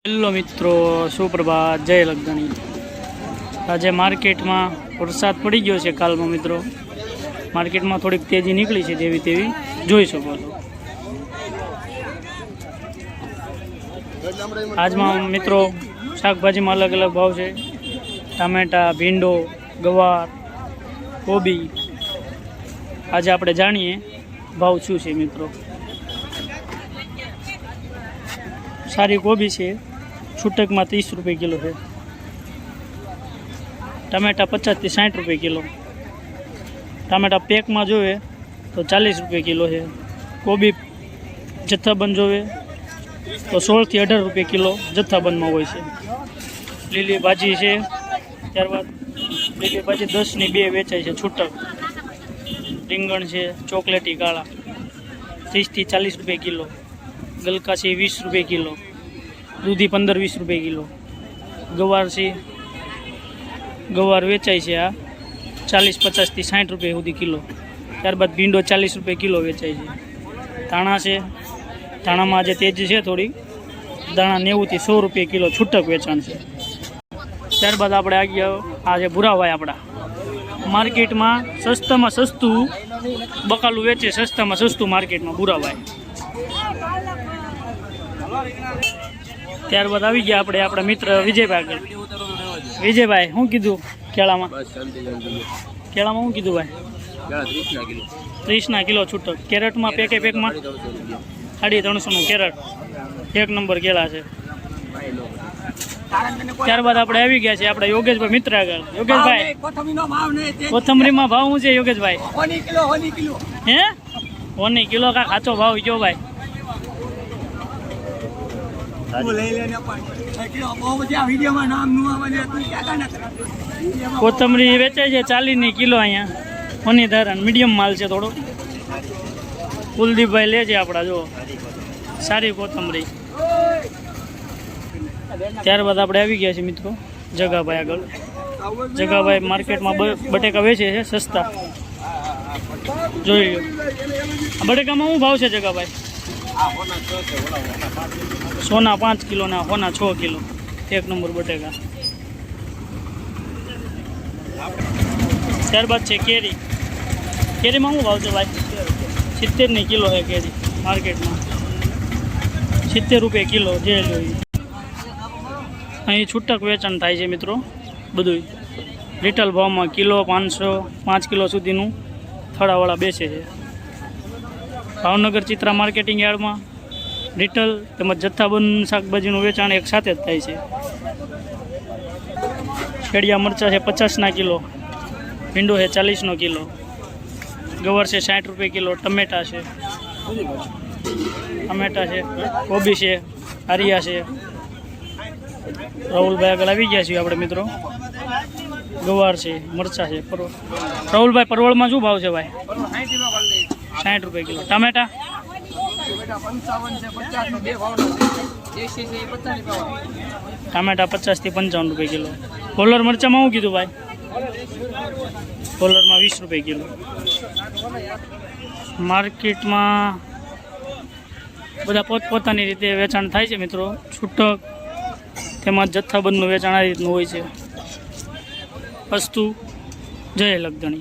Hello મિત્રો, સુપ્રભાત, જય લગધણી। આજે માર્કેટમાં વરસાદ પડી ગયો છે કાલમાં મિત્રો। માર્કેટમાં થોડીક તેજી નીકળી છે, જેવી તેવી જોઈ શકો છો। આજમાં મિત્રો શાકભાજીમાં અલગ અલગ ભાવ છે। ટામેટા, ભીંડો, ગવાર, કોબી। આજે આપણે જાણીએ ભાવ શું છે મિત્રો। सारी कोबी है छूटक में 30 रुपये किलो है। टमेटा 50 થી 60 रुपये किलो। टमेटा पेक में जो है तो 40 रुपये किलो है। कोबी जत्थाबंध जो है तो 16 થી 18 रुपये किलो जत्थाबंध में होय छे। લીલી भाजी है, त्यारबाद લીલી भाजी 10 ની 2 वेचाय छे छूटक। રીંગણ છે ચોકલેટી કાળા 30 થી 40 रुपये किलो। गलका से 20 रुपये किलो। दूधी 15-20 रुपये किलो। गवार से गवार वेचाय है आ 40-50 થી 60 रुपये सुधी किलो। त्यारबाद भींडो 40 रुपये किलो वेचाय है। धाणा से धाणा में आज तेजी है थोड़ी, धाणा 90 થી 100 रुपये किलो छूटक वेचाण है। त्यारबाद आपणे आ गया आज बुरावाय आपड़ा मार्केट में सस्ता में सस्तू बकालू वेचे, सस्ता में सस्तू मार्केट में बुरावाय। ત્યારબાદ આવી ગયા આપણે આપણા મિત્ર વિજયભાઈ આગળ। વિજયભાઈ શું કીધું કેળામાં? કેળામાં શું કીધું ભાઈ? 30 કિલો છૂટક। કેરેટમાં પેકે પેકમાં 350 કેરેટ, 1 નંબર કેળા છે। ત્યારબાદ આપણે આવી ગયા છે આપણા યોગેશભાઈ મિત્ર આગળ। યોગેશભાઈ, કોથમરીમાં ભાવ શું છે યોગેશભાઈ? હે 1 કિલો કા સાચો ભાવ કયો ભાઈ? कोथमरी वेचाय है 40 किलो। अँ होनी धारण मीडियम माल है थोड़ो। कुलदीप भाई ले अपना जो सारी कोथमरी। त्यारबाद आपणे आवी गया छे मित्रों जगाभाई आगळ। जगाभाई मार्केट में बटेका वेचे है सस्ता। जोई लो बटेका में शुं भाव है जगाभाई? सोना 5 किलो ना होना 6 किलो, 1 नंबर बटेका। त्यारबाद है केरी। केरी में शू भाव है भाई? 70 किलो है केरी मार्केट में। 70 रुपये किलो जे लो। अहीं छूटक वेचाण थाय छे मित्रों। बधुं रिटेल भाव में किलो 500 5 किलो सुधीनु थड़ावाळा बेचे छे। भावनगर चित्रा मार्केटिंग यार्ड में रिटेल તેમજ જથ્થાબંધ શાકભાજીનું વેચાણ એક સાથે જ થાય છે। ખેડિયા મરચા છે 50 કિલો। ભીંડો છે 40 કિલો। ગવાર છે 60 रुपये किलो। टमेटा है कोबी है, आरिया है। राहुल भाई आगे આવી ગયા છીએ આપણે મિત્રો। गवार है, मरचा है, परवल। राहुल भाई परवल में शू भाव है भाई? 60 रुपये किलो। टमेटा टमेटा 50 થી 55 रुपये किलो। कोलर मरचा में शू कीधुं भाई? कोलर में 20 रुपये किलो। मार्केट में बधा पोतपोतानी रीते वेचाण थाय छे मित्रों। छूटक तेमज जत्थाबंधनुं वेचाण आ रीतनुं होय छे। अस्तु, जय लगधणी।